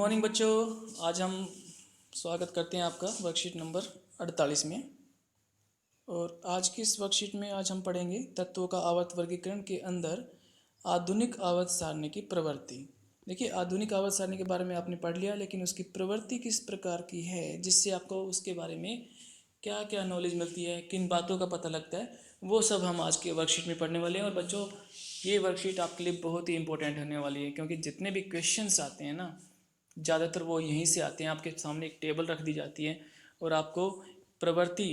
Morning बच्चों। आज हम स्वागत करते हैं आपका वर्कशीट नंबर 48 में। और आज की इस वर्कशीट में आज हम पढ़ेंगे तत्वों का आवर्त वर्गीकरण के अंदर आधुनिक आवर्त सारणी की प्रवृत्ति। देखिए, आधुनिक आवर्त सारणी के बारे में आपने पढ़ लिया, लेकिन उसकी प्रवृत्ति किस प्रकार की है जिससे आपको उसके बारे में क्या क्या नॉलेज मिलती है, किन बातों का पता लगता है, वो सब हम आज के वर्कशीट में पढ़ने वाले हैं। और बच्चों, ये वर्कशीट आपके लिए बहुत ही इंपॉर्टेंट होने वाली है, क्योंकि जितने भी क्वेश्चंस आते हैं ना, ज़्यादातर वो यहीं से आते हैं। आपके सामने एक टेबल रख दी जाती है और आपको प्रवृत्ति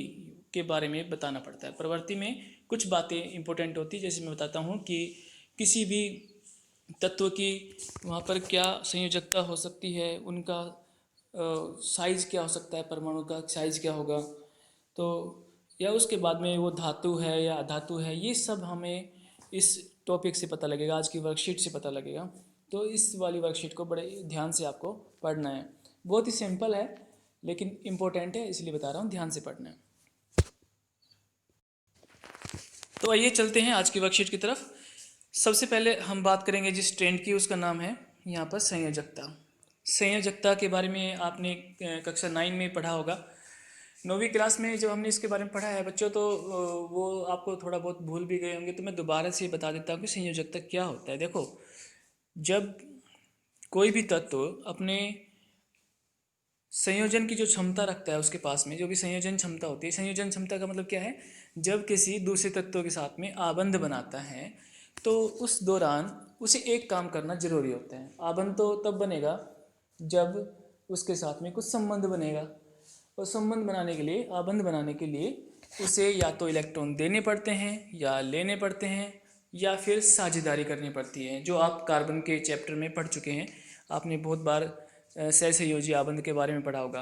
के बारे में बताना पड़ता है। प्रवृत्ति में कुछ बातें इंपॉर्टेंट होती है, जैसे मैं बताता हूँ कि किसी भी तत्व की वहाँ पर क्या संयोजकता हो सकती है, उनका साइज क्या हो सकता है, परमाणु का साइज क्या होगा, तो या उसके बाद में वो धातु है या अधातु है, ये सब हमें इस टॉपिक से पता लगेगा, आज की वर्कशीट से पता लगेगा। तो इस वाली वर्कशीट को बड़े ध्यान से आपको पढ़ना है। बहुत ही सिंपल है लेकिन इम्पोर्टेंट है, इसलिए बता रहा हूँ, ध्यान से पढ़ना है। तो आइए चलते हैं आज की वर्कशीट की तरफ। सबसे पहले हम बात करेंगे जिस ट्रेंड की, उसका नाम है यहाँ पर संयोजकता। संयोजकता के बारे में आपने कक्षा 9 में पढ़ा होगा। 9वीं क्लास में जब हमने इसके बारे में पढ़ा है बच्चों, तो वो आपको थोड़ा बहुत भूल भी गए होंगे, तो मैं दोबारा से बता देता हूँ कि संयोजकता क्या होता है। देखो, जब कोई भी तत्व अपने संयोजन की जो क्षमता रखता है, उसके पास में जो भी संयोजन क्षमता होती है, संयोजन क्षमता का मतलब क्या है, जब किसी दूसरे तत्व के साथ में आबंध बनाता है तो उस दौरान उसे एक काम करना जरूरी होता है। आबंध तो तब बनेगा जब उसके साथ में कुछ संबंध बनेगा, और संबंध बनाने के लिए, आबंध बनाने के लिए उसे या तो इलेक्ट्रॉन देने पड़ते हैं या लेने पड़ते हैं, या फिर साझेदारी करनी पड़ती है, जो आप कार्बन के चैप्टर में पढ़ चुके हैं। आपने बहुत बार सहसंयोजी आबंध के बारे में पढ़ा होगा।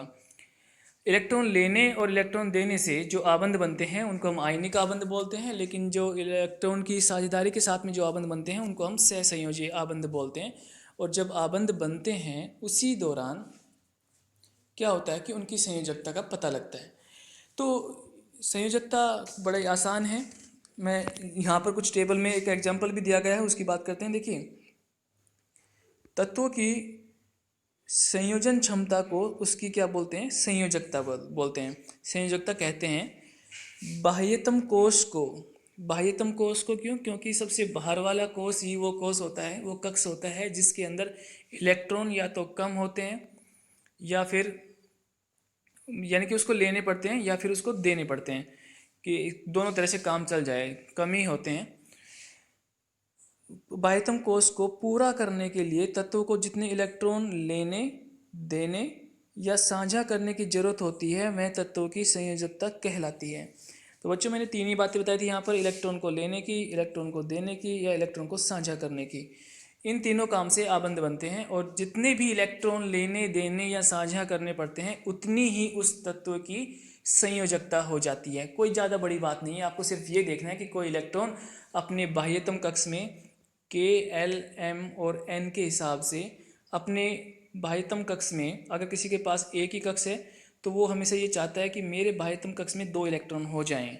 इलेक्ट्रॉन लेने और इलेक्ट्रॉन देने से जो आबंध बनते हैं उनको हम आयनिक आबंध बोलते हैं, लेकिन जो इलेक्ट्रॉन की साझेदारी के साथ में जो आबंध बनते हैं उनको हम सहसंयोजी आबंध बोलते हैं। और जब आबंध बनते हैं उसी दौरान क्या होता है कि उनकी संयोजकता का पता लगता है। तो संयोजकता बड़ा ही आसान है। मैं यहाँ पर कुछ टेबल में एक एग्जाम्पल भी दिया गया है, उसकी बात करते हैं। देखिए, तत्वों की संयोजन क्षमता को उसकी क्या बोलते हैं, संयोजकता बोलते हैं। संयोजकता कहते हैं बाह्यतम कोश को। बाह्यतम कोश को क्यों? क्योंकि सबसे बाहर वाला कोश ही वो कोश होता है, वो कक्ष होता है जिसके अंदर इलेक्ट्रॉन या तो कम होते हैं या फिर, यानी कि उसको लेने पड़ते हैं या फिर उसको देने पड़ते हैं, कि दोनों तरह से काम चल जाए, कम ही होते हैं। बाह्यतम कोश को पूरा करने के लिए तत्वों को जितने इलेक्ट्रॉन लेने, देने या साझा करने की जरूरत होती है, वह तत्वों की संयोजकता कहलाती है। तो बच्चों, मैंने तीन ही बातें बताई थी यहाँ पर, इलेक्ट्रॉन को लेने की, इलेक्ट्रॉन को देने की या इलेक्ट्रॉन को साझा करने की। इन तीनों काम से आबंध बनते हैं, और जितने भी इलेक्ट्रॉन लेने, देने या साझा करने पड़ते हैं उतनी ही उस तत्व की संयोजकता हो जाती है। कोई ज़्यादा बड़ी बात नहीं है, आपको सिर्फ ये देखना है कि कोई इलेक्ट्रॉन अपने बाह्यतम कक्ष में के, एल, एम और एन के हिसाब से अपने बाह्यतम कक्ष में, अगर किसी के पास एक ही कक्ष है तो वो हमेशा ये चाहता है कि मेरे बाह्यतम कक्ष में 2 इलेक्ट्रॉन हो जाएं।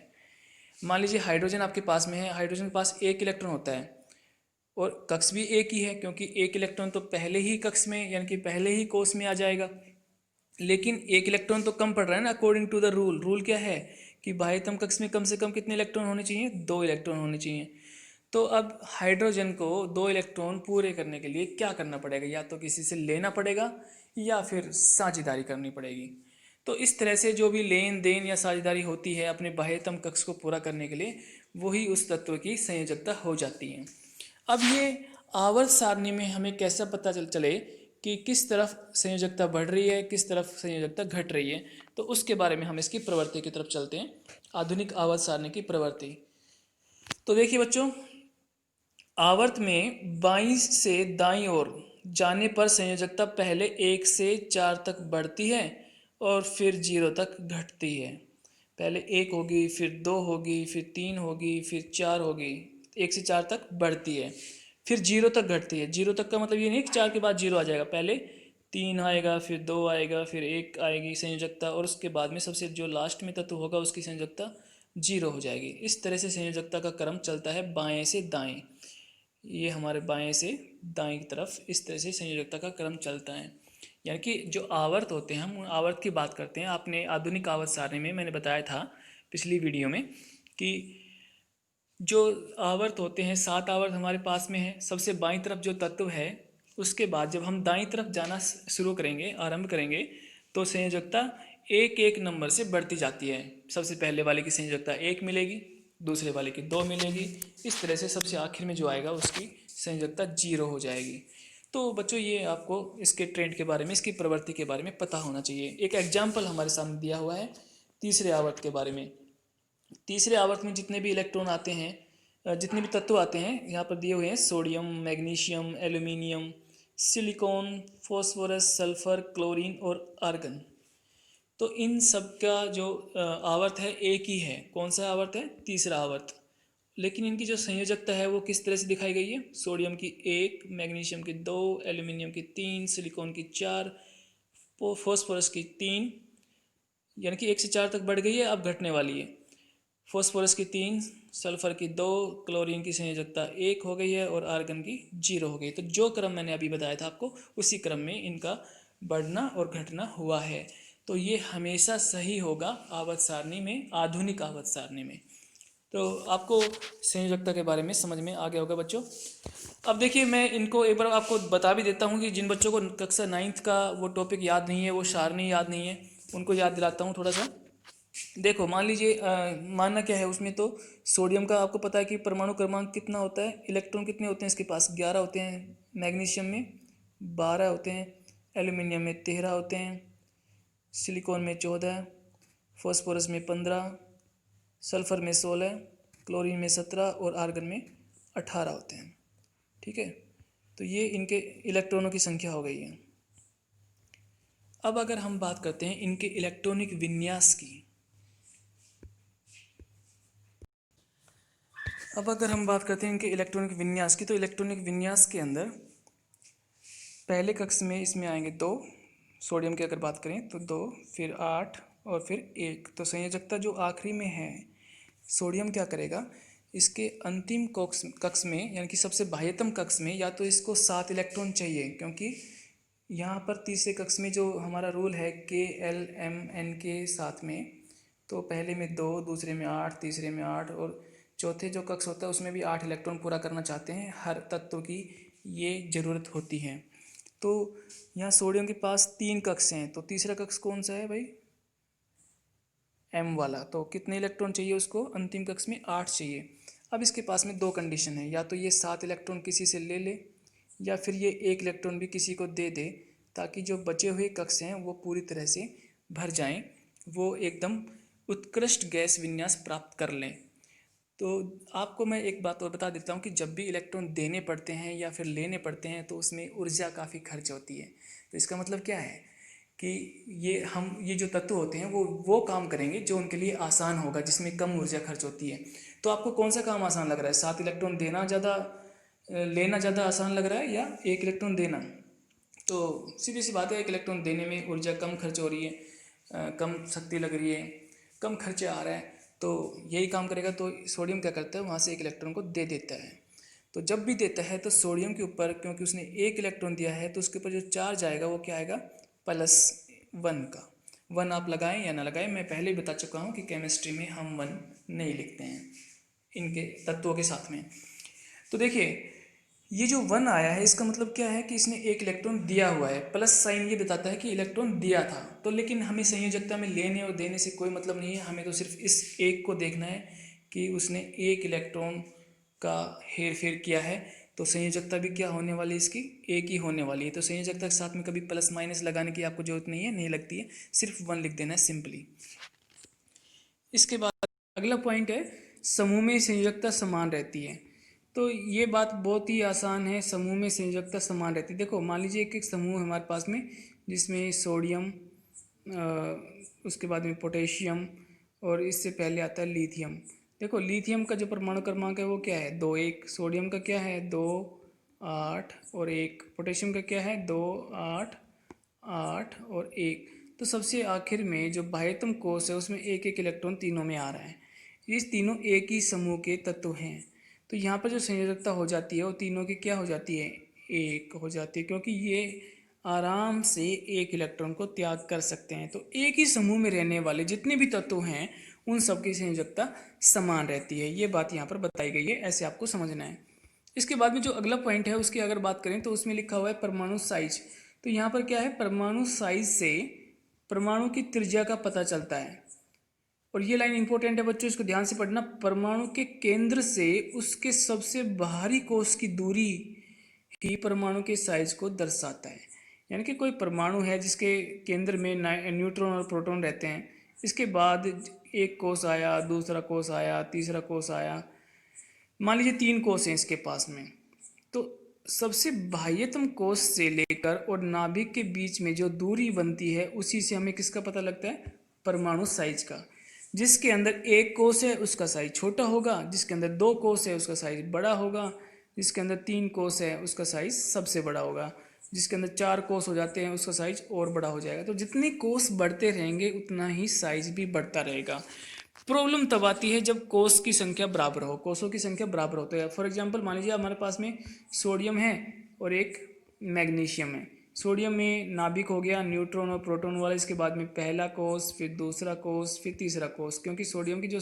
मान लीजिए हाइड्रोजन आपके पास में है, हाइड्रोजन के पास 1 इलेक्ट्रॉन होता है और कक्ष भी एक ही है, क्योंकि 1 इलेक्ट्रॉन तो पहले ही कक्ष में, यानी कि पहले ही कोष में आ जाएगा। लेकिन 1 इलेक्ट्रॉन तो कम पड़ रहा है ना, according to the rule. Rule क्या है कि बाह्यतम कक्ष में कम से कम कितने इलेक्ट्रॉन होने चाहिए? 2 इलेक्ट्रॉन होने चाहिए। तो अब हाइड्रोजन को 2 इलेक्ट्रॉन पूरे करने के लिए क्या करना पड़ेगा? या तो किसी से लेना पड़ेगा या फिर साझेदारी करनी पड़ेगी। तो इस तरह से जो भी लेन देन या साझेदारी होती है अपने बाह्यतम कक्ष को पूरा करने के लिए, वही उस तत्व की संयोजकता हो जाती है। अब ये आवर्त सारणी में हमें कैसा पता चले कि किस तरफ संयोजकता बढ़ रही है, किस तरफ संयोजकता घट रही है, तो उसके बारे में हम इसकी प्रवृत्ति की तरफ चलते हैं। आधुनिक आवर्त सारणी की प्रवृत्ति। तो देखिए बच्चों, आवर्त में बाईं से दाईं ओर जाने पर संयोजकता पहले 1 से 4 तक बढ़ती है और फिर 0 तक घटती है। पहले 1 होगी, फिर 2 होगी, फिर 3 होगी, फिर 4 होगी, 1 से 4 तक बढ़ती है, फिर 0 तक घटती है। 0 तक का मतलब ये नहीं कि 4 के बाद 0 आ जाएगा, पहले 3 आएगा, फिर 2 आएगा, फिर 1 आएगी संयोजकता, और उसके बाद में सबसे जो लास्ट में तत्व होगा उसकी संयोजकता 0 हो जाएगी। इस तरह से संयोजकता का क्रम चलता है बाएं से दाएं। ये हमारे बाएं से दाएं की तरफ इस तरह से संयोजकता का क्रम चलता है। यानी कि जो आवर्त होते हैं, हम उन आवर्त की बात करते हैं। आपने आधुनिक आवर्त सारणी में मैंने बताया था पिछली वीडियो में कि जो आवर्त होते हैं, 7 आवर्त हमारे पास में है। सबसे बाईं तरफ जो तत्व है, उसके बाद जब हम दाईं तरफ जाना शुरू करेंगे, आरंभ करेंगे, तो संयोजकता एक एक नंबर से बढ़ती जाती है। सबसे पहले वाले की संयोजकता 1 मिलेगी, दूसरे वाले की 2 मिलेगी, इस तरह से सबसे आखिर में जो आएगा उसकी संयोजकता 0 हो जाएगी। तो बच्चों, ये आपको इसके ट्रेंड के बारे में, इसकी प्रवृत्ति के बारे में पता होना चाहिए। एक एग्जाम्पल हमारे सामने दिया हुआ है तीसरे आवर्त के बारे में। तीसरे आवर्त में जितने भी इलेक्ट्रॉन आते हैं, जितने भी तत्व आते हैं, यहाँ पर दिए हुए हैं sodium, magnesium, aluminium, silicon, phosphorus, sulphur, chlorine और आर्गन। तो इन सब का जो आवर्त है एक ही है। कौन सा आवर्त है? तीसरा आवर्त। लेकिन इनकी जो संयोजकता है वो किस तरह से दिखाई गई है? सोडियम की 1, मैग्नीशियम की 2, एल्यूमिनियम की 3, सिलिकॉन की 4, फॉस्फोरस की 3, यानी कि 1 से 4 तक बढ़ गई है, अब घटने वाली है। फॉस्फोरस की 3, सल्फर की 2, क्लोरीन की संयोजकता 1 हो गई है और आर्गन की 0 हो गई। तो जो क्रम मैंने अभी बताया था आपको, उसी क्रम में इनका बढ़ना और घटना हुआ है। तो ये हमेशा सही होगा आवर्त सारणी में, आधुनिक आवर्त सारणी में। तो आपको संयोजकता के बारे में समझ में आ गया होगा बच्चों। अब देखिए, मैं इनको एक बार आपको बता भी देता हूँ कि जिन बच्चों को कक्षा 9th का वो टॉपिक याद नहीं है, वो सारणी याद नहीं है, उनको याद दिलाता हूँ थोड़ा सा। देखो, मान लीजिए, मानना क्या है उसमें, तो सोडियम का आपको पता है कि परमाणु क्रमांक कितना होता है, इलेक्ट्रॉन कितने होते हैं इसके पास? 11 होते हैं। मैग्नीशियम में 12 होते हैं, एल्यूमिनियम में 13 होते हैं, सिलिकॉन में 14, फॉस्फोरस में 15, सल्फर में 16, क्लोरीन में 17 और आर्गन में 18 होते हैं। ठीक है, तो ये इनके इलेक्ट्रॉनों की संख्या हो गई है। अब अगर हम बात करते हैं इनके इलेक्ट्रॉनिक विन्यास की, तो इलेक्ट्रॉनिक विन्यास के अंदर पहले कक्ष में इसमें आएंगे 2। सोडियम की अगर बात करें तो 2, फिर 8 और फिर 1। तो संयोजकता जो आखिरी में है, सोडियम क्या करेगा, इसके अंतिम कक्ष में, यानी कि सबसे बाह्यतम कक्ष में, या तो इसको 7 इलेक्ट्रॉन चाहिए, क्योंकि यहाँ पर तीसरे कक्ष में जो हमारा रूल है KLMN के साथ में, तो पहले में 2, दूसरे में 8, तीसरे में 8 और चौथे जो कक्ष होता है उसमें भी 8 इलेक्ट्रॉन पूरा करना चाहते हैं। हर तत्व की ये ज़रूरत होती है। तो यहाँ सोडियम के पास 3 कक्ष हैं, तो तीसरा कक्ष कौन सा है भाई? M वाला। तो कितने इलेक्ट्रॉन चाहिए उसको? अंतिम कक्ष में 8 चाहिए। अब इसके पास में 2 कंडीशन है, या तो ये 7 इलेक्ट्रॉन किसी से ले ले, या फिर ये 1 इलेक्ट्रॉन भी किसी को दे दे, ताकि जो बचे हुए कक्ष हैं वो पूरी तरह से भर जाएं, वो एकदम उत्कृष्ट गैस विन्यास प्राप्त कर लें। तो आपको मैं एक बात और बता देता हूँ कि जब भी इलेक्ट्रॉन देने पड़ते हैं या फिर लेने पड़ते हैं, तो उसमें ऊर्जा काफ़ी खर्च होती है। तो इसका मतलब क्या है कि ये जो तत्व होते हैं वो काम करेंगे जो उनके लिए आसान होगा, जिसमें कम ऊर्जा खर्च होती है। तो आपको कौन सा काम आसान लग रहा है? 7 इलेक्ट्रॉन देना ज़्यादा, लेना ज़्यादा आसान लग रहा है, या 1 इलेक्ट्रॉन देना? तो सीधी सी बात है, 1 इलेक्ट्रॉन देने में ऊर्जा कम खर्च हो रही है, कम शक्ति लग रही है, कम खर्चे आ रहा है, तो यही काम करेगा। तो सोडियम क्या करता है, वहाँ से 1 इलेक्ट्रॉन को दे देता है। तो जब भी देता है तो सोडियम के ऊपर, क्योंकि उसने 1 इलेक्ट्रॉन दिया है, तो उसके ऊपर जो चार्ज आएगा वो क्या आएगा? +1 का। 1 आप लगाएं या ना लगाएं, मैं पहले ही बता चुका हूँ कि केमिस्ट्री में हम 1 नहीं लिखते हैं इनके तत्वों के साथ में। तो देखिए, ये जो 1 आया है, इसका मतलब क्या है कि इसने 1 इलेक्ट्रॉन दिया हुआ है। प्लस साइन ये बताता है कि इलेक्ट्रॉन दिया था। तो लेकिन हमें संयोजकता में लेने और देने से कोई मतलब नहीं है, हमें तो सिर्फ इस एक को देखना है कि उसने 1 इलेक्ट्रॉन का हेर फेर किया है। तो संयोजकता भी क्या होने वाली है इसकी? 1 ही होने वाली है। तो संयोजकता के साथ में कभी प्लस माइनस लगाने की आपको जरूरत नहीं है, नहीं लगती है, सिर्फ 1 लिख देना है सिंपली। इसके बाद अगला पॉइंट है, समूह में संयोजकता समान रहती है। तो ये बात बहुत ही आसान है, समूह में संयोजकता समान रहती है। देखो, मान लीजिए एक समूह हमारे पास में, जिसमें सोडियम, उसके बाद में पोटेशियम, और इससे पहले आता है लिथियम। देखो, लिथियम का जो परमाणु क्रमांक है वो क्या है? 2, 1। सोडियम का क्या है? 2, 8 और 1। पोटेशियम का क्या है? 2, 8, 8 और 1। तो सबसे आखिर में जो बाह्यतम कोश है उसमें 1 इलेक्ट्रॉन तीनों में आ रहा है। इस तीनों एक ही समूह के तत्व हैं। तो यहाँ पर जो संयोजकता हो जाती है वो तीनों की क्या हो जाती है? 1 हो जाती है, क्योंकि ये आराम से एक इलेक्ट्रॉन को त्याग कर सकते हैं। तो एक ही समूह में रहने वाले जितने भी तत्व हैं उन सब की संयोजकता समान रहती है। ये बात यहाँ पर बताई गई है, ऐसे आपको समझना है। इसके बाद में जो अगला पॉइंट है उसकी अगर बात करें तो उसमें लिखा हुआ है परमाणु साइज। तो यहाँ पर क्या है, परमाणु साइज से परमाणु की त्रिज्या का पता चलता है। और ये लाइन इंपॉर्टेंट है बच्चों, इसको ध्यान से पढ़ना। परमाणु के केंद्र से उसके सबसे बाहरी कोश की दूरी ही परमाणु के साइज को दर्शाता है। यानी कि कोई परमाणु है जिसके केंद्र में न्यूट्रॉन और प्रोटॉन रहते हैं, इसके बाद एक कोश आया, दूसरा कोश आया, तीसरा कोश आया, मान लीजिए 3 कोश हैं इसके पास में। तो सबसे बाह्यतम कोश से लेकर और नाभिक के बीच में जो दूरी बनती है उसी से हमें किसका पता लगता है, परमाणु साइज का। जिसके अंदर एक कोश है उसका साइज छोटा होगा, जिसके अंदर 2 कोश है उसका साइज बड़ा होगा, जिसके अंदर 3 कोश है उसका साइज सबसे बड़ा होगा, जिसके अंदर 4 कोश हो जाते हैं उसका साइज और बड़ा हो जाएगा। तो जितने कोश बढ़ते रहेंगे उतना ही साइज भी बढ़ता रहेगा। प्रॉब्लम तब आती है जब कोष की संख्या बराबर हो, कोषों की संख्या बराबर होती है। फॉर एग्जांपल मान लीजिए हमारे पास में सोडियम है और एक मैग्नीशियम है। सोडियम में नाभिक हो गया न्यूट्रॉन और प्रोटॉन वाला, इसके बाद में पहला कोष, फिर दूसरा कोष, फिर तीसरा कोष। क्योंकि सोडियम की जो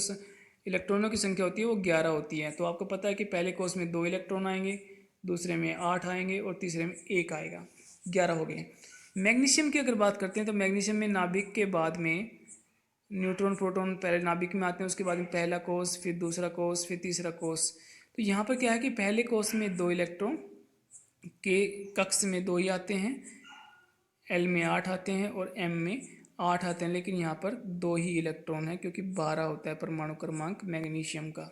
इलेक्ट्रॉनों की संख्या होती है वो 11 होती है। तो आपको पता है कि पहले कोष में 2 इलेक्ट्रॉन आएंगे, दूसरे में 8 आएंगे और तीसरे में 1 आएगा, 11 हो गए। मैग्नीशियम की अगर बात करते हैं तो मैग्नीशियम में नाभिक के बाद में न्यूट्रॉन प्रोटॉन पहले नाभिक में आते हैं, उसके बाद में पहला कोष, फिर दूसरा कोष, फिर तीसरा कोष। तो यहाँ पर क्या है कि पहले कोष में 2 इलेक्ट्रॉन, के कक्ष में 2 ही आते हैं, एल में 8 आते हैं और एम में 8 आते हैं, लेकिन यहाँ पर 2 ही इलेक्ट्रॉन है क्योंकि 12 होता है परमाणु क्रमांक मैग्नीशियम का।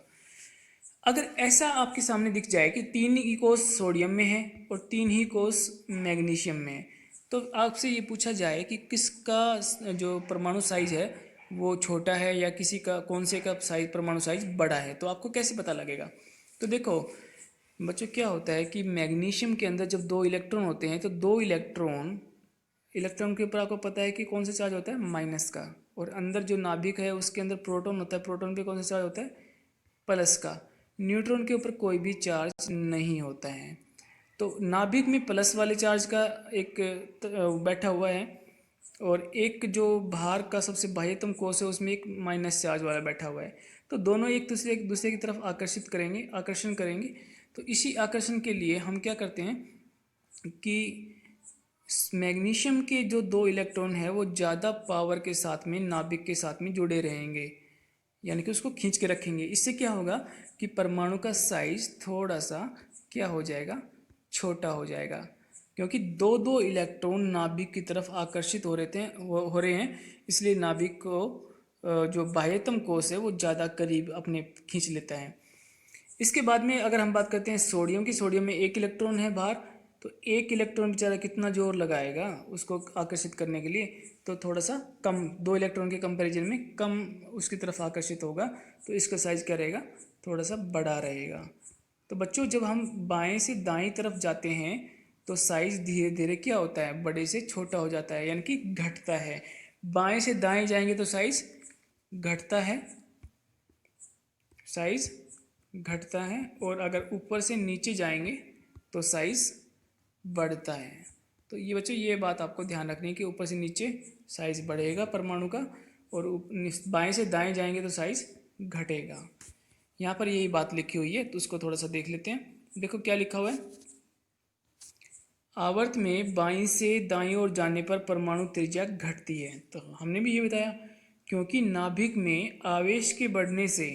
अगर ऐसा आपके सामने दिख जाए कि 3 ही कोष सोडियम में है और 3 ही कोष मैग्नीशियम में है, तो आपसे ये पूछा जाए कि किसका जो परमाणु साइज है वो छोटा है या किसी का कौन से का साइज परमाणु साइज बड़ा है, तो आपको कैसे पता लगेगा। तो देखो बच्चों क्या होता है कि मैग्नीशियम के अंदर जब 2 इलेक्ट्रॉन होते हैं तो 2 इलेक्ट्रॉन के ऊपर आपको पता है कि कौन सा चार्ज होता है, माइनस का। और अंदर जो नाभिक है उसके अंदर प्रोटॉन होता है, प्रोटॉन पे कौन सा चार्ज होता है, प्लस का। न्यूट्रॉन के ऊपर कोई भी चार्ज नहीं होता है। तो नाभिक में प्लस वाले चार्ज का एक बैठा हुआ है और एक जो बाहर का सबसे बाह्यतम कोष है उसमें एक माइनस चार्ज वाला बैठा हुआ है। तो दोनों एक दूसरे की तरफ आकर्षण करेंगे। तो इसी आकर्षण के लिए हम क्या करते हैं कि मैग्नीशियम के जो 2 इलेक्ट्रॉन है वो ज़्यादा पावर के साथ में नाभिक के साथ में जुड़े रहेंगे, यानी कि उसको खींच के रखेंगे। इससे क्या होगा कि परमाणु का साइज थोड़ा सा क्या हो जाएगा, छोटा हो जाएगा, क्योंकि 2 इलेक्ट्रॉन नाभिक की तरफ आकर्षित हो रहे हैं, इसलिए नाभिक को जो बाह्यतम कोष है वो ज़्यादा करीब अपने खींच लेता है। इसके बाद में अगर हम बात करते हैं सोडियम की, सोडियम में 1 इलेक्ट्रॉन है बाहर, तो 1 इलेक्ट्रॉन बेचारा कितना जोर लगाएगा उसको आकर्षित करने के लिए, तो थोड़ा सा कम, 2 इलेक्ट्रॉन के कंपैरिजन में कम उसकी तरफ आकर्षित होगा, तो इसका साइज क्या रहेगा, थोड़ा सा बड़ा रहेगा। तो बच्चों जब हम बाएं से दाएं तरफ जाते हैं तो साइज धीरे धीरे क्या होता है, बड़े से छोटा हो जाता है, यानी कि घटता है। बाएं से दाएं जाएंगे तो साइज घटता है, साइज घटता है, और अगर ऊपर से नीचे जाएंगे तो साइज बढ़ता है। तो ये बच्चों ये बात आपको ध्यान रखनी है कि ऊपर से नीचे साइज बढ़ेगा परमाणु का, और बाएं से दाएं जाएंगे तो साइज घटेगा। यहाँ पर यही बात लिखी हुई है, तो उसको थोड़ा सा देख लेते हैं। देखो क्या लिखा हुआ है, आवर्त में बाईं से दाईं ओर जाने पर परमाणु त्रिज्या घटती है। तो हमने भी ये बताया क्योंकि नाभिक में आवेश के बढ़ने से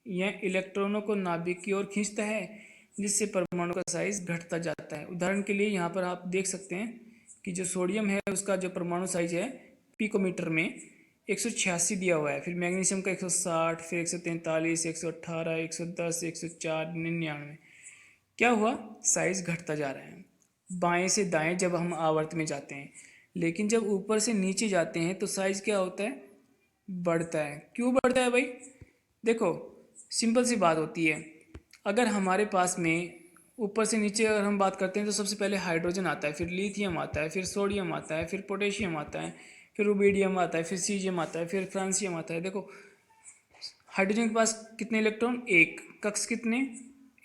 यह इलेक्ट्रॉनों को नाभिक की ओर खींचता है, जिससे परमाणु का साइज घटता जाता है। उदाहरण के लिए यहाँ पर आप देख सकते हैं कि जो सोडियम है उसका जो परमाणु साइज है पिकोमीटर में 186 दिया हुआ है, फिर मैग्नीशियम का 160, फिर 143, 118, 110, 104, 99। क्या हुआ, साइज घटता जा रहा है बाएं से दाएं जब हम आवर्त में जाते हैं, लेकिन जब ऊपर से नीचे जाते हैं तो साइज क्या होता है, बढ़ता है। क्यों बढ़ता है भाई, देखो सिंपल सी बात होती है। अगर हमारे पास में ऊपर से नीचे अगर हम बात करते हैं तो सबसे पहले हाइड्रोजन आता है, फिर लिथियम आता है, फिर सोडियम आता है, फिर पोटेशियम आता है, फिर रुबिडियम आता है, फिर सीजियम आता है, फिर फ्रांसियम आता है। देखो हाइड्रोजन के पास कितने इलेक्ट्रॉन, 1 कक्ष, कितने,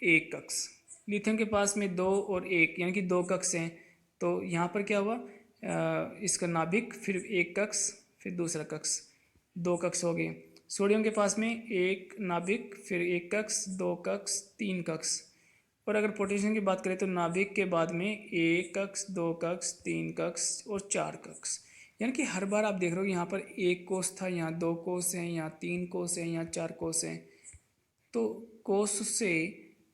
1 कक्ष। लिथियम के पास में 2 और 1 यानी कि 2 कक्ष हैं। तो यहाँ पर क्या हुआ, इसका नाभिक, फिर एक कक्ष, फिर दूसरा कक्ष, दो कक्ष हो गए। सोडियम के पास में एक नाभिक, फिर एक कक्ष, दो कक्ष, तीन कक्ष। और अगर पोटेशियम की बात करें तो नाभिक के बाद में एक कक्ष, दो कक्ष, तीन कक्ष और चार कक्ष। यानी कि हर बार आप देख रहे हो यहाँ पर एक कोष था, यहाँ दो कोष हैं, यहाँ तीन कोष हैं, यहाँ चार कोष हैं। तो कोष से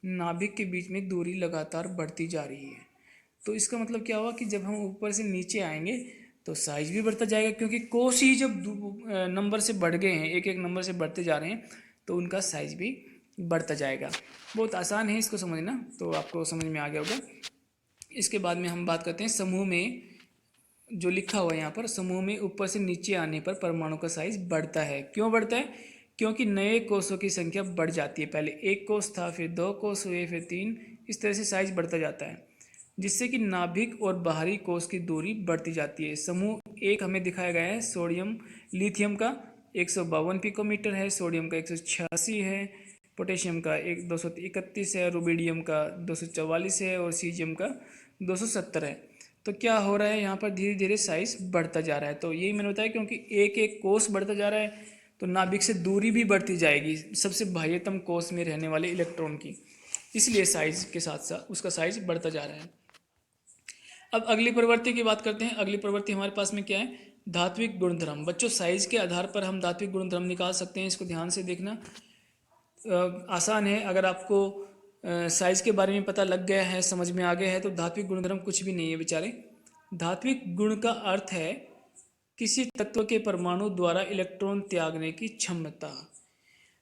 नाभिक के बीच में दूरी लगातार बढ़ती जा रही है। तो इसका मतलब क्या हुआ कि जब हम ऊपर से नीचे आएंगे तो साइज भी बढ़ता जाएगा, क्योंकि कोष ही जब नंबर से बढ़ गए हैं, एक एक नंबर से बढ़ते जा रहे हैं, तो उनका साइज भी बढ़ता जाएगा। बहुत आसान है इसको समझना, तो आपको समझ में आ गया होगा। इसके बाद में हम बात करते हैं समूह में। जो लिखा हुआ है यहाँ पर, समूह में ऊपर से नीचे आने पर परमाणु का साइज बढ़ता है। क्यों बढ़ता है? क्योंकि नए कोषों की संख्या बढ़ जाती है। पहले एक कोष था, फिर दो कोष हुए, फिर तीन, इस तरह से साइज बढ़ता जाता है, जिससे कि नाभिक और बाहरी कोष की दूरी बढ़ती जाती है। समूह एक हमें दिखाया गया है सोडियम लिथियम का 152 पिकोमीटर है, सोडियम का 186 है, पोटेशियम का 231 है, रुबिडियम का 244 है और सीजियम का 270 है। तो क्या हो रहा है यहाँ पर, धीरे धीरे साइज बढ़ता जा रहा है। तो यही मैंने बताया, क्योंकि एक एक कोष बढ़ता जा रहा है तो नाभिक से दूरी भी बढ़ती जाएगी सबसे बाह्यतम कोष में रहने वाले इलेक्ट्रॉन की, इसलिए साइज के साथ साथ उसका साइज बढ़ता जा रहा है। अब अगली प्रवृत्ति की बात करते हैं। अगली प्रवृत्ति हमारे पास में क्या है? धात्विक गुणधर्म। बच्चों साइज के आधार पर हम धात्विक गुणधर्म निकाल सकते हैं, इसको ध्यान से देखना। आसान है। अगर आपको साइज के बारे में पता लग गया है, समझ में आ गया है, तो धात्विक गुणधर्म कुछ भी नहीं है बेचारे। धात्विक गुण का अर्थ है किसी तत्व के परमाणु द्वारा इलेक्ट्रॉन त्यागने की क्षमता।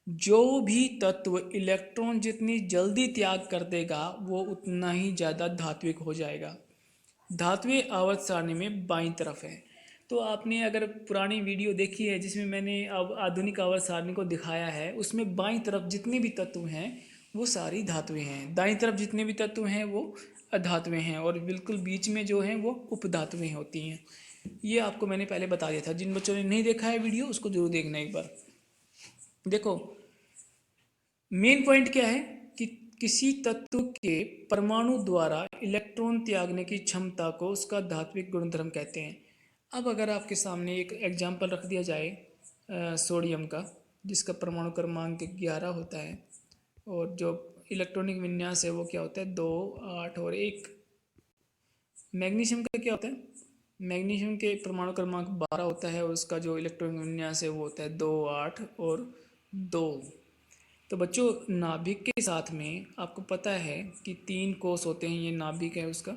जो भी तत्व इलेक्ट्रॉन जितनी जल्दी त्याग कर देगा वो उतना ही ज़्यादा धात्विक हो जाएगा। धात्वीय आवर्त सारणी में बाईं तरफ है। तो आपने अगर पुरानी वीडियो देखी है जिसमें मैंने अब आधुनिक आवर्त सारणी को दिखाया है, उसमें बाईं तरफ जितने भी तत्व हैं वो सारी धातुएं हैं, दाईं तरफ जितने भी तत्व हैं वो अधातुएं हैं, और बिल्कुल बीच में जो हैं वो उपधातुएं होती हैं। ये आपको मैंने पहले बता दिया था। जिन बच्चों ने नहीं देखा है वीडियो उसको जरूर देखना एक बार। देखो मेन पॉइंट क्या है कि किसी तत्व के परमाणु द्वारा इलेक्ट्रॉन त्यागने की क्षमता को उसका धात्विक गुणधर्म कहते हैं। अब अगर आपके सामने एक एग्जाम्पल रख दिया जाए सोडियम का, जिसका परमाणु क्रमांक 11 होता है और जो इलेक्ट्रॉनिक विन्यास है वो क्या होता है 2, 8 और 1। मैग्नीशियम का क्या होता है? मैग्नीशियम के परमाणु क्रमांक 12 होता है और उसका जो इलेक्ट्रॉनिक विन्यास है वो होता है 2, 8 और 2। तो बच्चों नाभिक के साथ में आपको पता है कि 3 कोष होते हैं, ये नाभिक है उसका।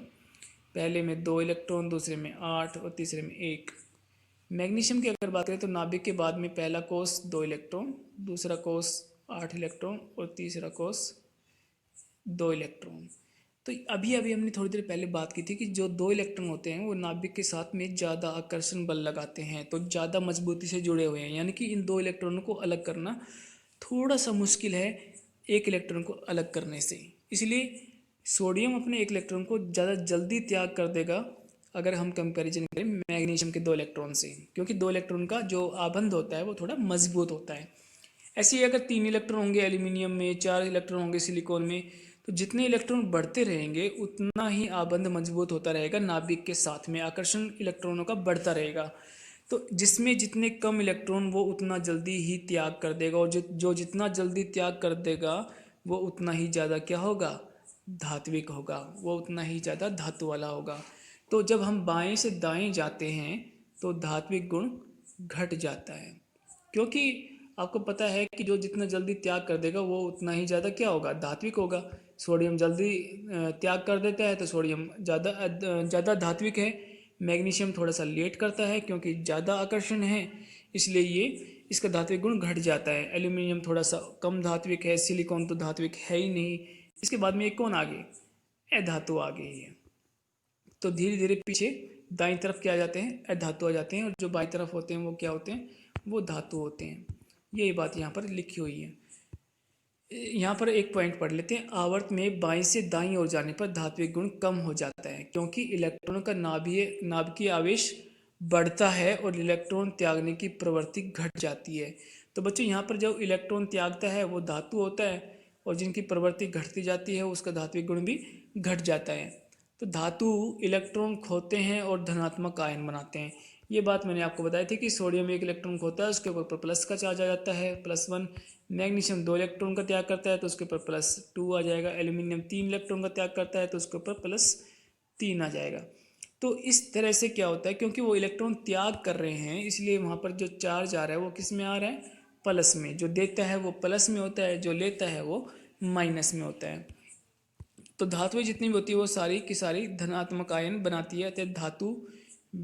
पहले में 2 इलेक्ट्रॉन, दूसरे में 8 और तीसरे में 1। मैग्नीशियम की अगर बात करें तो नाभिक के बाद में पहला कोष 2 इलेक्ट्रॉन, दूसरा कोष 8 इलेक्ट्रॉन और तीसरा कोष 2 इलेक्ट्रॉन। तो अभी अभी हमने थोड़ी देर पहले बात की थी कि जो 2 इलेक्ट्रॉन होते हैं वो नाभिक के साथ में ज़्यादा आकर्षण बल लगाते हैं, तो ज़्यादा मजबूती से जुड़े हुए हैं। यानी कि इन 2 इलेक्ट्रॉनों को अलग करना थोड़ा सा मुश्किल है एक इलेक्ट्रॉन को अलग करने से। इसलिए सोडियम अपने एक इलेक्ट्रॉन को ज़्यादा जल्दी त्याग कर देगा अगर हम कंपैरिजन करें मैग्नीशियम के 2 इलेक्ट्रॉन से, क्योंकि 2 इलेक्ट्रॉन का जो आबंध होता है वो थोड़ा मजबूत होता है। ऐसे ही अगर 3 इलेक्ट्रॉन होंगे एल्यूमिनियम में, 4 इलेक्ट्रॉन होंगे सिलिकॉन में, तो जितने इलेक्ट्रॉन बढ़ते रहेंगे उतना ही आबंध मजबूत होता रहेगा नाभिक के साथ में, आकर्षण इलेक्ट्रॉनों का बढ़ता रहेगा। तो जिसमें जितने कम इलेक्ट्रॉन वो उतना जल्दी ही त्याग कर देगा, और जो जितना जल्दी त्याग कर देगा वो उतना ही ज़्यादा क्या होगा? धात्विक होगा, वो उतना ही ज़्यादा धातु वाला होगा। तो जब हम बाएं से दाएं जाते हैं तो धात्विक गुण घट जाता है, क्योंकि आपको पता है कि जो जितना जल्दी त्याग कर देगा वो उतना ही ज़्यादा क्या होगा? धात्विक होगा। सोडियम जल्दी त्याग कर देता है तो सोडियम ज़्यादा धात्विक है। मैग्नीशियम थोड़ा सा लेट करता है क्योंकि ज़्यादा आकर्षण है, इसलिए ये इसका धात्विक गुण घट जाता है। एल्यूमिनियम थोड़ा सा कम धात्विक है, सिलिकॉन तो धात्विक है ही नहीं। इसके बाद में एक कौन आ गई? अधातु आ गई है। तो धीरे धीरे पीछे दाईं तरफ क्या आ जाते हैं? अधातु आ जाते हैं, और जो बाईं तरफ होते हैं वो क्या होते हैं? वो धातु होते हैं। यही बात यहाँ पर लिखी हुई है। यहाँ पर एक पॉइंट पढ़ लेते हैं। आवर्त में बाईं से दाईं ओर जाने पर धात्विक गुण कम हो जाता है, क्योंकि इलेक्ट्रॉन का नाभिकीय आवेश बढ़ता है और इलेक्ट्रॉन त्यागने की प्रवृत्ति घट जाती है। तो बच्चों यहाँ पर जो इलेक्ट्रॉन त्यागता है वो धातु होता है, और जिनकी प्रवृत्ति घटती जाती है उसका धात्विक गुण भी घट जाता है। तो धातु इलेक्ट्रॉन खोते हैं और धनात्मक आयन बनाते हैं। ये बात मैंने आपको बताई थी कि सोडियम एक इलेक्ट्रॉन खोता है, उसके ऊपर प्लस का चार्ज आ जाता है, +1। मैग्नीशियम 2 इलेक्ट्रॉन का त्याग करता है तो उसके ऊपर +2 आ जाएगा। एल्यूमिनियम 3 इलेक्ट्रॉन का त्याग करता है तो उसके ऊपर +3 आ जाएगा। तो इस तरह से क्या होता है, क्योंकि वो इलेक्ट्रॉन त्याग कर रहे हैं इसलिए वहाँ पर जो चार्ज आ रहा है वो किस में आ रहा है, प्लस में। जो देता है वो प्लस में होता है, जो लेता है वो माइनस में होता है। तो धातुएं जितनी भी होती है वो सारी की सारी धनात्मक आयन बनाती है, अतः धातु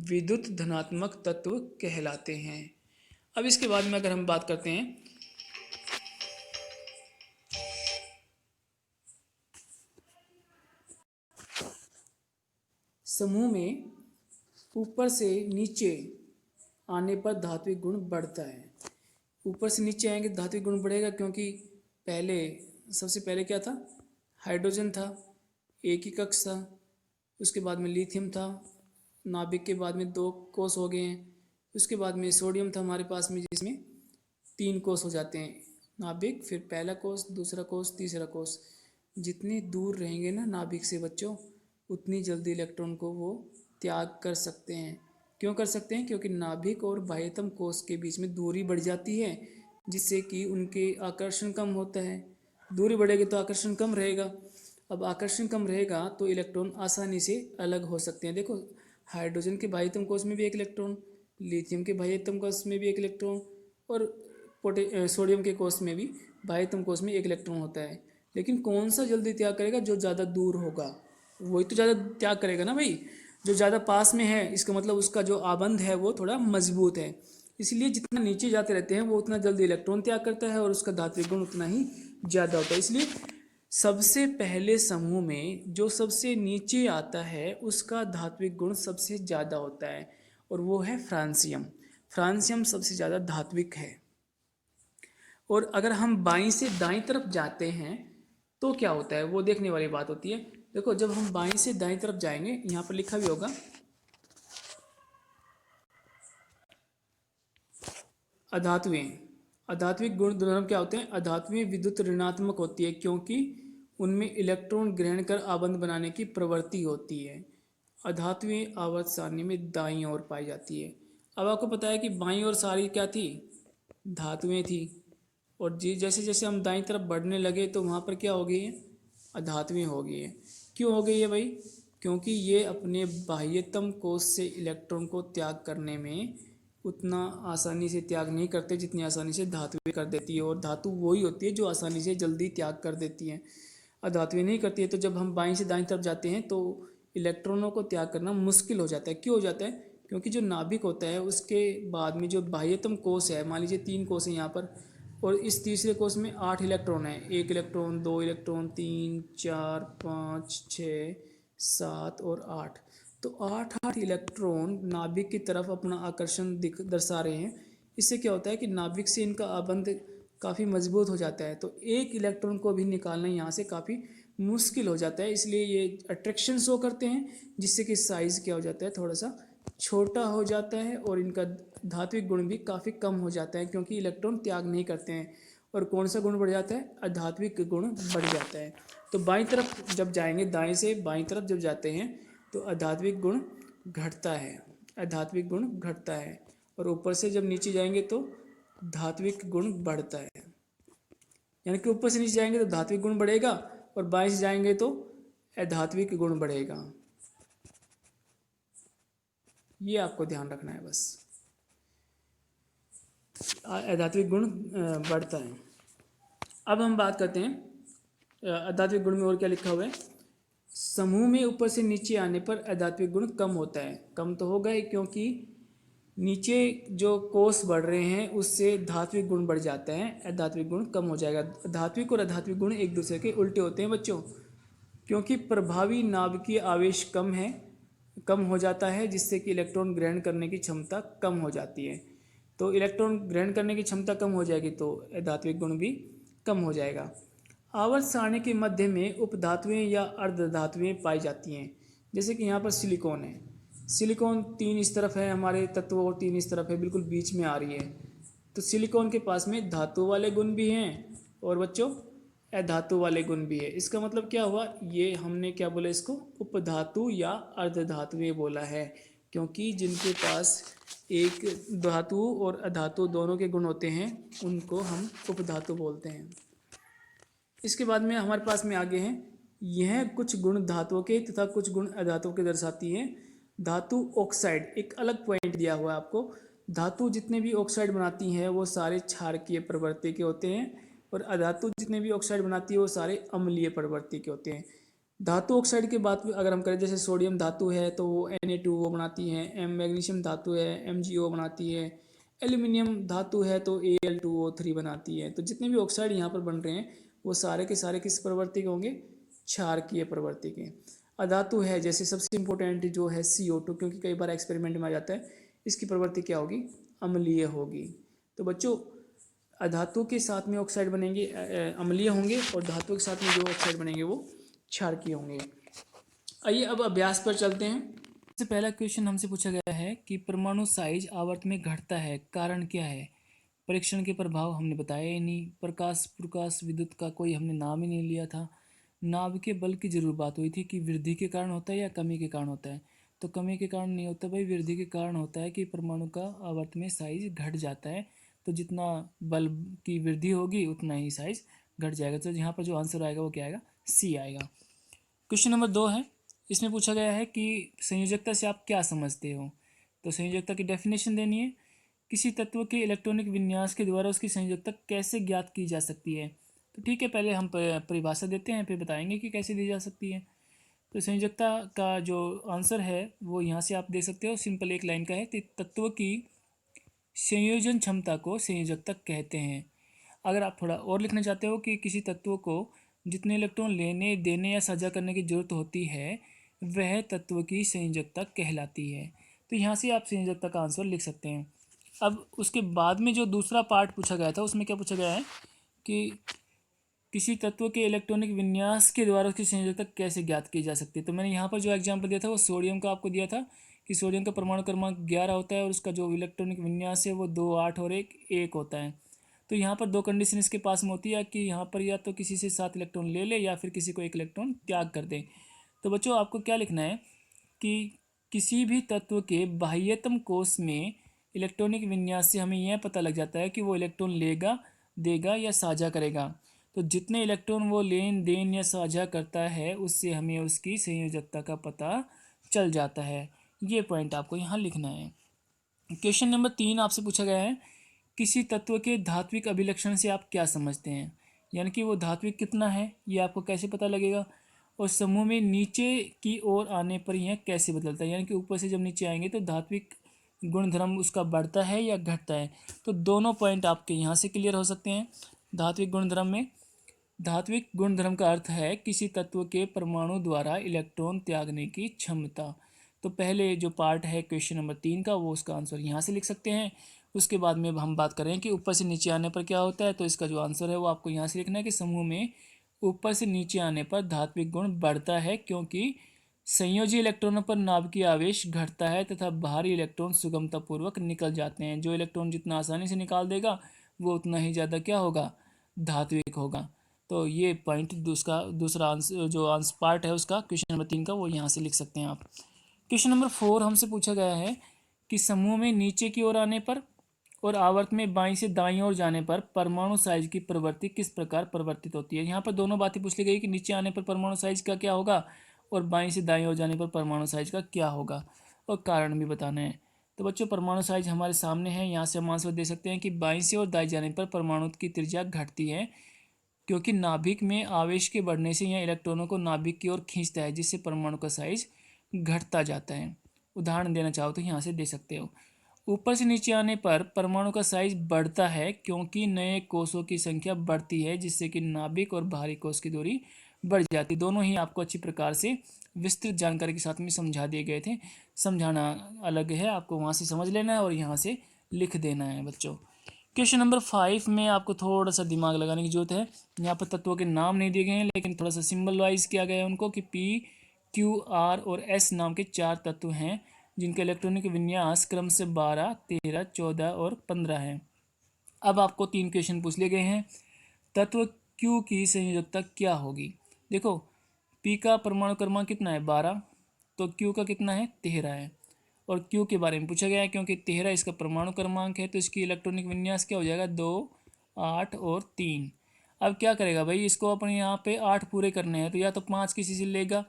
विद्युत धनात्मक तत्व कहलाते हैं। अब इसके बाद में अगर हम बात करते हैं समूह में ऊपर से नीचे आने पर धात्विक गुण बढ़ता है। ऊपर से नीचे आएंगे धात्विक गुण बढ़ेगा, क्योंकि पहले सबसे पहले क्या था, हाइड्रोजन था, एक ही कक्ष था, उसके बाद में लिथियम था, नाभिक के बाद में 2 कोष हो गए हैं, उसके बाद में सोडियम था हमारे पास में जिसमें 3 कोष हो जाते हैं, नाभिक, फिर पहला कोष, दूसरा कोष, तीसरा कोष। जितनी दूर रहेंगे ना नाभिक से बच्चों, उतनी जल्दी इलेक्ट्रॉन को वो त्याग कर सकते हैं। क्यों कर सकते हैं, क्योंकि नाभिक और बाह्यतम कोष के बीच में दूरी बढ़ जाती है, जिससे कि उनके आकर्षण कम होता है। दूरी बढ़ेगी तो आकर्षण कम रहेगा। अब आकर्षण कम रहेगा तो इलेक्ट्रॉन आसानी से अलग हो सकते हैं। देखो, हाइड्रोजन के बाह्यतम कोष में भी एक इलेक्ट्रॉन, लिथियम के बाह्यतम कोष में भी एक इलेक्ट्रॉन, और सोडियम के कोष में भी, बाह्यतम कोष में एक इलेक्ट्रॉन होता है। लेकिन कौन सा जल्दी त्याग करेगा, जो ज़्यादा दूर होगा वही तो ज़्यादा त्याग करेगा ना भाई। जो ज़्यादा पास में है इसका मतलब उसका जो आबंध है वो थोड़ा मजबूत है, इसलिए जितना नीचे जाते रहते हैं वो उतना जल्दी इलेक्ट्रॉन त्याग करता है और उसका धात्विक गुण उतना ही ज़्यादा होता है। इसलिए सबसे पहले समूह में जो सबसे नीचे आता है उसका धात्विक गुण सबसे ज़्यादा होता है, और वो है फ्रांसियम। फ्रांसियम सबसे ज़्यादा धात्विक है। और अगर हम बाईं से दाईं तरफ जाते हैं तो क्या होता है वो देखने वाली बात होती है। देखो, जब हम बाईं से दाईं तरफ जाएंगे, यहाँ पर लिखा भी होगा अधात्वें। अधात्विक गुण दोनों क्या होते हैं, अधात्वें विद्युत ऋणात्मक होती है, क्योंकि उनमें इलेक्ट्रॉन ग्रहण कर आबंध बनाने की प्रवृत्ति होती है। अधात्वें आवर्त सारणी में दाईं ओर पाई जाती है। अब आपको पता है कि बाईं ओर सारी क्या थी, धातुएं थी, और जी जैसे जैसे हम दाईं तरफ बढ़ने लगे तो वहाँ पर क्या हो गई है, अधात्वें हो गई है। क्यों हो गई है भाई, क्योंकि ये अपने बाह्यतम कोष से इलेक्ट्रॉन को त्याग करने में उतना आसानी से त्याग नहीं करते जितनी आसानी से धातुएं कर देती है, और धातु वही होती है जो आसानी से जल्दी त्याग कर देती है, अधातुएं नहीं करती है। तो जब हम बाईं से दाईं तरफ जाते हैं तो इलेक्ट्रॉनों को त्याग करना मुश्किल हो जाता है। क्यों हो जाता है, क्योंकि जो नाभिक होता है उसके बाद में जो बाह्यतम कोष है, मान लीजिए 3 कोष हैं यहाँ पर, और इस तीसरे कोष में 8 इलेक्ट्रॉन है, 1 इलेक्ट्रॉन, 2 इलेक्ट्रॉन, 3, 4, 5, 6, 7 और 8। तो 8 इलेक्ट्रॉन नाभिक की तरफ अपना आकर्षण दर्शा रहे हैं। इससे क्या होता है कि नाभिक से इनका आबंध काफ़ी मजबूत हो जाता है, तो एक इलेक्ट्रॉन को भी निकालना यहाँ से काफ़ी मुश्किल हो जाता है। इसलिए ये अट्रैक्शन शो करते हैं, जिससे कि साइज़ क्या हो जाता है, थोड़ा सा छोटा हो जाता है, और इनका धात्विक गुण भी काफ़ी कम हो जाता है, क्योंकि इलेक्ट्रॉन त्याग नहीं करते हैं। और कौन सा गुण बढ़ जाता है, अधात्विक गुण बढ़ जाता है। तो बाईं तरफ जब जाएंगे, दाएं से बाईं तरफ जब जाते हैं तो अधात्विक गुण घटता है, अधात्विक गुण घटता है, और ऊपर से जब नीचे जाएंगे तो धात्विक गुण बढ़ता है। यानी कि ऊपर से नीचे जाएंगे तो धात्विक गुण बढ़ेगा, और बाएं से जाएंगे तो अधात्विक गुण बढ़ेगा। ये आपको ध्यान रखना है बस, अधात्विक गुण बढ़ता है। अब हम बात करते हैं अधात्विक गुण में और क्या लिखा हुआ है। समूह में ऊपर से नीचे आने पर अधात्विक गुण कम होता है। कम तो होगा ही, क्योंकि नीचे जो कोष बढ़ रहे हैं उससे धात्विक गुण बढ़ जाता है, अधात्विक गुण कम हो जाएगा। धात्विक और अधात्विक गुण एक दूसरे के उल्टे होते हैं बच्चों, क्योंकि प्रभावी नाभिकीय आवेश कम हो जाता है, जिससे कि इलेक्ट्रॉन ग्रहण करने की क्षमता कम हो जाती है। तो इलेक्ट्रॉन ग्रहण करने की क्षमता कम हो जाएगी तो धात्विक गुण भी कम हो जाएगा। आवर्त सारणी के मध्य में उपधातुएं या अर्धधातुएं पाई जाती हैं। जैसे कि यहाँ पर सिलिकॉन है, सिलिकॉन 3 इस तरफ है हमारे तत्व और 3 इस तरफ है, बिल्कुल बीच में आ रही है। तो सिलिकॉन के पास में धातु वाले गुण भी हैं और बच्चों अधातु वाले गुण भी है। इसका मतलब क्या हुआ, ये हमने क्या बोला, इसको उपधातु या अर्धधातुएं बोला है, क्योंकि जिनके पास एक धातु और अधातु दोनों के गुण होते हैं उनको हम उपधातु बोलते हैं। इसके बाद में हमारे पास में आगे हैं, यह कुछ गुण धातुओं के तथा कुछ गुण अधातुओं के दर्शाती है। धातु ऑक्साइड, एक अलग पॉइंट दिया हुआ है आपको। धातु जितने भी ऑक्साइड बनाती हैं वो सारे क्षारकीय प्रवृत्ति के होते हैं, और अधातु जितने भी ऑक्साइड बनाती है वो सारे अम्लीय प्रवृत्ति के होते हैं। धातु ऑक्साइड की बात अगर हम करें, जैसे सोडियम धातु है तो वो Na2O बनाती है, मैग्नीशियम धातु है MgO बनाती है, एल्यूमिनियम धातु है तो Al2O3 बनाती है। तो जितने भी ऑक्साइड यहाँ पर बन रहे हैं वो सारे के सारे किस प्रवृत्ति के होंगे, क्षारकीय प्रवृत्ति के। अधातु है जैसे सबसे इंपॉर्टेंट जो है CO2, क्योंकि कई बार एक्सपेरिमेंट में आ जाता है, इसकी प्रवृत्ति क्या होगी, अम्लीय होगी। तो बच्चों अधातु के साथ में ऑक्साइड बनेंगे अम्लीय होंगे, और धातु के साथ में जो ऑक्साइड बनेंगे वो क्षारकीय होंगे। आइए अब अभ्यास पर चलते हैं। सबसे पहला क्वेश्चन हमसे पूछा गया है कि परमाणु साइज आवर्त में घटता है, कारण क्या है। परीक्षण के प्रभाव हमने बताया ही नहीं, प्रकाश विद्युत का कोई हमने नाम ही नहीं लिया था। नाभ के बल की जरूर बात हुई थी कि वृद्धि के कारण होता है या कमी के कारण होता है, तो कमी के कारण नहीं होता भाई, वृद्धि के कारण होता है कि परमाणु का आवर्त में साइज घट जाता है। तो जितना बल की वृद्धि होगी उतना ही साइज घट जाएगा। तो यहाँ पर जो आंसर आएगा वो क्या आएगा, सी आएगा। क्वेश्चन नंबर 2 है, इसमें पूछा गया है कि संयोजकता से आप क्या समझते हो। तो संयोजकता की डेफिनेशन देनी है। किसी तत्व के इलेक्ट्रॉनिक विन्यास के द्वारा उसकी संयोजकता कैसे ज्ञात की जा सकती है। तो ठीक है, पहले हम परिभाषा देते हैं, फिर बताएंगे कि कैसे दी जा सकती है। तो संयोजकता का जो आंसर है वो यहाँ से आप दे सकते हो, सिंपल एक लाइन का है, तत्व की संयोजन क्षमता को संयोजकता कहते हैं। अगर आप थोड़ा और लिखना चाहते हो कि किसी तत्व को जितने इलेक्ट्रॉन लेने देने या साझा करने की जरूरत होती है वह तत्व की संयोजकता कहलाती है। तो यहाँ से आप संयोजकता का आंसर लिख सकते हैं। अब उसके बाद में जो दूसरा पार्ट पूछा गया था उसमें क्या पूछा गया है कि किसी तत्व के इलेक्ट्रॉनिक विन्यास के द्वारा उसकी संयोजकता कैसे ज्ञात की जा सकती है। तो मैंने यहाँ पर जो एग्जाम्पल दिया था वो सोडियम का आपको दिया था कि सोडियम का परमाणु क्रमांक 11 होता है और उसका जो इलेक्ट्रॉनिक विन्यास है वो 2, 8 और 1 होता है। तो यहाँ पर दो कंडीशन इसके पास में होती है कि यहाँ पर या तो किसी से 7 इलेक्ट्रॉन ले ले या फिर किसी को 1 इलेक्ट्रॉन त्याग कर दे। तो बच्चों आपको क्या लिखना है कि किसी भी तत्व के बाह्यतम कोश में इलेक्ट्रॉनिक विन्यास से हमें यह पता लग जाता है कि वो इलेक्ट्रॉन लेगा, देगा या साझा करेगा। तो जितने इलेक्ट्रॉन वो लेन देन या साझा करता है उससे हमें उसकी संयोजकता का पता चल जाता है। ये पॉइंट आपको यहाँ लिखना है। क्वेश्चन नंबर 3 आपसे पूछा गया है, किसी तत्व के धात्विक अभिलक्षण से आप क्या समझते हैं, यानी कि वो धात्विक कितना है ये आपको कैसे पता लगेगा, और समूह में नीचे की ओर आने पर यह कैसे बदलता है, यानी कि ऊपर से जब नीचे आएंगे तो धात्विक गुणधर्म उसका बढ़ता है या घटता है। तो दोनों पॉइंट आपके यहाँ से क्लियर हो सकते हैं। धात्विक गुणधर्म में, धात्विक गुणधर्म का अर्थ है किसी तत्व के परमाणु द्वारा इलेक्ट्रॉन त्यागने की क्षमता। तो पहले जो पार्ट है क्वेश्चन नंबर 3 का वो उसका आंसर यहाँ से लिख सकते हैं। उसके बाद में हम बात करें कि ऊपर से नीचे आने पर क्या होता है, तो इसका जो आंसर है वो आपको यहाँ से लिखना है कि समूह में ऊपर से नीचे आने पर धात्विक गुण बढ़ता है, क्योंकि संयोजी इलेक्ट्रॉनों पर नाभिकीय आवेश घटता है तथा बाहरी इलेक्ट्रॉन सुगमतापूर्वक निकल जाते हैं। जो इलेक्ट्रॉन जितना आसानी से निकाल देगा वो उतना ही ज़्यादा क्या होगा, धात्विक होगा। तो ये पॉइंट दूसरा आंसर जो आंसर पार्ट है उसका क्वेश्चन नंबर 3 का वो यहाँ से लिख सकते हैं आप। क्वेश्चन नंबर 4 हमसे पूछा गया है कि समूह में नीचे की ओर आने पर और आवर्त में बाईं से दाईं ओर जाने पर परमाणु साइज की प्रवृत्ति किस प्रकार परिवर्तित होती है। यहाँ पर दोनों बातें पूछ ली गई कि नीचे आने पर परमाणु साइज का क्या होगा और बाईं से दाईं ओर जाने पर परमाणु साइज का क्या होगा, और कारण भी बताना है। तो बच्चों परमाणु साइज हमारे सामने है, यहाँ से हम आंसर दे सकते हैं कि बाईं से और दाईं जाने पर परमाणु की त्रिज्या घटती है, क्योंकि नाभिक में आवेश के बढ़ने से यह इलेक्ट्रॉनों को नाभिक की ओर खींचता है, जिससे परमाणु का साइज घटता जाता है। उदाहरण देना चाहो तो यहाँ से दे सकते हो। ऊपर से नीचे आने पर परमाणु का साइज बढ़ता है क्योंकि नए कोषों की संख्या बढ़ती है, जिससे कि नाभिक और बाहरी कोष की दूरी बढ़ जाती है। दोनों ही आपको अच्छी प्रकार से विस्तृत जानकारी के साथ में समझा दिए गए थे। समझाना अलग है, आपको वहाँ से समझ लेना है और यहाँ से लिख देना है बच्चों। क्वेश्चन नंबर 5 में आपको थोड़ा सा दिमाग लगाने की जरूरत है। यहाँ पर तत्वों के नाम नहीं दिए गए हैं, लेकिन थोड़ा सा सिंबल वाइज किया गया है उनको कि P, Q, R और S नाम के 4 तत्व हैं जिनके इलेक्ट्रॉनिक विन्यास क्रम से 12, 13, 14 और 15 है। अब आपको 3 क्वेश्चन पूछ लिए गए हैं। तत्व Q की संयोजकता क्या होगी। देखो P का परमाणु क्रमांक कितना है 12, तो Q का कितना है 13 है, और Q के बारे में पूछा गया है क्योंकि 13 इसका परमाणु क्रमांक है, तो इसकी इलेक्ट्रॉनिक विन्यास क्या हो जाएगा 2, 8 और 3। अब क्या करेगा भाई, इसको अपने यहाँ पे 8 पूरे करने हैं, तो या तो 5 किसी से लेगा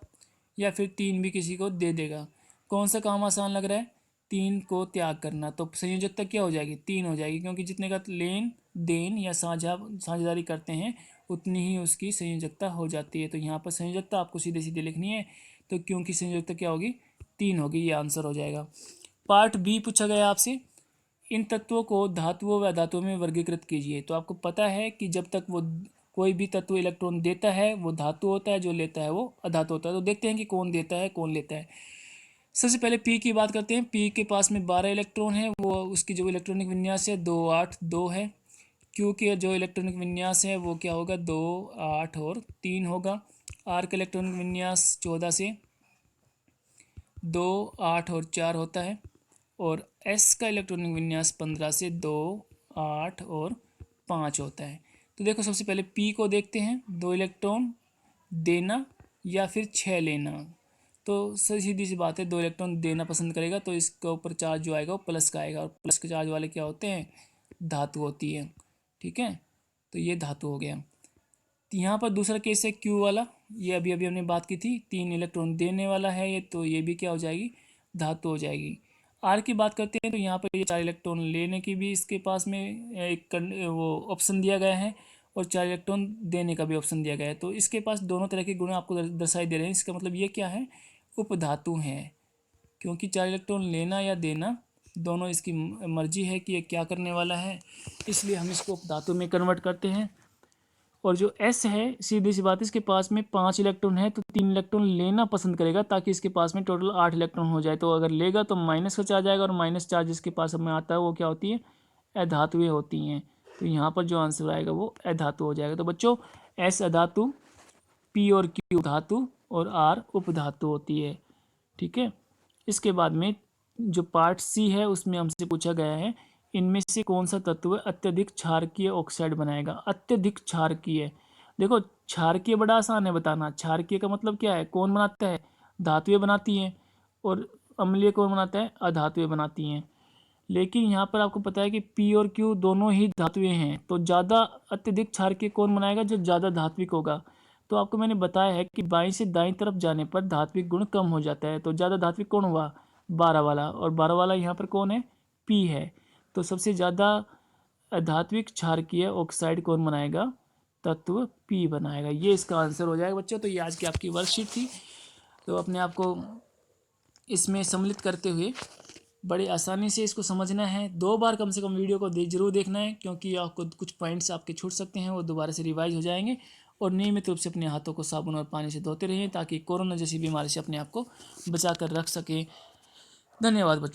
या फिर 3 भी किसी को दे देगा। कौन सा काम आसान लग रहा है, 3 को त्याग करना, तो संयोजकता क्या हो जाएगी 3 हो जाएगी, क्योंकि जितने का लेन देन या साझेदारी करते हैं उतनी ही उसकी संयोजकता हो जाती है। तो यहाँ पर संयोजकता आपको सीधे सीधे लिखनी है, तो क्योंकि संयोजकता क्या होगी 3 होगी, ये आंसर हो जाएगा। पार्ट बी पूछा गया आपसे, इन तत्वों को धातुओं व अधातुओं में वर्गीकृत कीजिए। तो आपको पता है कि जब तक वो कोई भी तत्व इलेक्ट्रॉन देता है वो धातु होता है, जो लेता है वो अधातु होता है। तो देखते हैं कि कौन देता है कौन लेता है। सबसे पहले पी की बात करते हैं। पी के पास में 12 इलेक्ट्रॉन है, वो उसकी जो इलेक्ट्रॉनिक विन्यास है 2, 8, 2 है। क्यू के जो इलेक्ट्रॉनिक विन्यास है वो क्या होगा 2, 8 और 3 होगा। आर का इलेक्ट्रॉनिक विन्यास 14 से 2, 8 और 4 होता है, और एस का इलेक्ट्रॉनिक विन्यास 15 से 2, 8 और 5 होता है। तो देखो सबसे पहले पी को देखते हैं, 2 इलेक्ट्रॉन देना या फिर 6 लेना। तो सीधी सी बात है 2 इलेक्ट्रॉन देना पसंद करेगा, तो इसके ऊपर चार्ज जो आएगा वो प्लस का आएगा, और प्लस के चार्ज वाले क्या होते हैं धातु होती है। ठीक है, तो ये धातु हो गया। यहाँ पर दूसरा केस है क्यू वाला, ये अभी अभी हमने बात की थी, 3 इलेक्ट्रॉन देने वाला है ये, तो ये भी क्या हो जाएगी धातु हो जाएगी। आर की बात करते हैं तो यहाँ पर ये 4 इलेक्ट्रॉन लेने की भी इसके पास में एक वो ऑप्शन दिया गया है, और 4 इलेक्ट्रॉन देने का भी ऑप्शन दिया गया है। तो इसके पास दोनों तरह के गुण आपको दर्शाई दे रहे हैं। इसका मतलब ये क्या है उपधातु है, क्योंकि 4 इलेक्ट्रॉन लेना या देना दोनों इसकी मर्जी है कि ये क्या करने वाला है, इसलिए हम इसको उपधातु में कन्वर्ट करते हैं। और जो एस है सीधी सी बात है, इसके पास में 5 इलेक्ट्रॉन है, तो 3 इलेक्ट्रॉन लेना पसंद करेगा ताकि इसके पास में टोटल 8 इलेक्ट्रॉन हो जाए। तो अगर लेगा तो माइनस का चार्ज आएगा, और माइनस चार्ज इसके पास में आता है वो क्या होती है अधातुएं होती हैं। तो यहाँ पर जो आंसर आएगा वो अधातु हो जाएगा। तो बच्चों एस अधातु, पी और क्यू धातु, और आर उपधातु होती है। ठीक है, इसके बाद में जो पार्ट सी है उसमें हमसे पूछा गया है इनमें से कौन सा तत्व अत्यधिक क्षारकीय ऑक्साइड बनाएगा। अत्यधिक क्षारकीय, देखो क्षारकीय बड़ा आसान है बताना। क्षारकीय का मतलब क्या है, कौन बनाता है धातुएं बनाती हैं, और अम्लीय कौन बनाता है अधातुएं बनाती हैं। लेकिन यहाँ पर आपको पता है कि पी और क्यू दोनों ही धातुएं हैं, तो ज़्यादा अत्यधिक क्षारकीय कौन बनाएगा जो ज़्यादा धात्विक होगा। तो आपको मैंने बताया है कि बाईं से दाईं तरफ जाने पर धात्विक गुण कम हो जाता है। तो ज़्यादा धात्विक कौन हुआ 12 वाला, और 12 वाला यहाँ पर कौन है पी है। तो सबसे ज़्यादा अधात्विक क्षारकीय ऑक्साइड कौन बनाएगा तत्व पी बनाएगा। ये इसका आंसर हो जाएगा बच्चों। तो ये आज की आपकी वर्कशीट थी, तो अपने आप को इसमें सम्मिलित करते हुए बड़ी आसानी से इसको समझना है। 2 बार कम से कम वीडियो को जरूर देखना है, क्योंकि आपको कुछ पॉइंट्स आपके छूट सकते हैं, वो दोबारा से रिवाइज हो जाएंगे। और नियमित रूप से अपने हाथों को साबुन और पानी से धोते रहें, ताकि कोरोना जैसी बीमारी से अपने आप को बचा कर रख सकें। धन्यवाद बच्चों।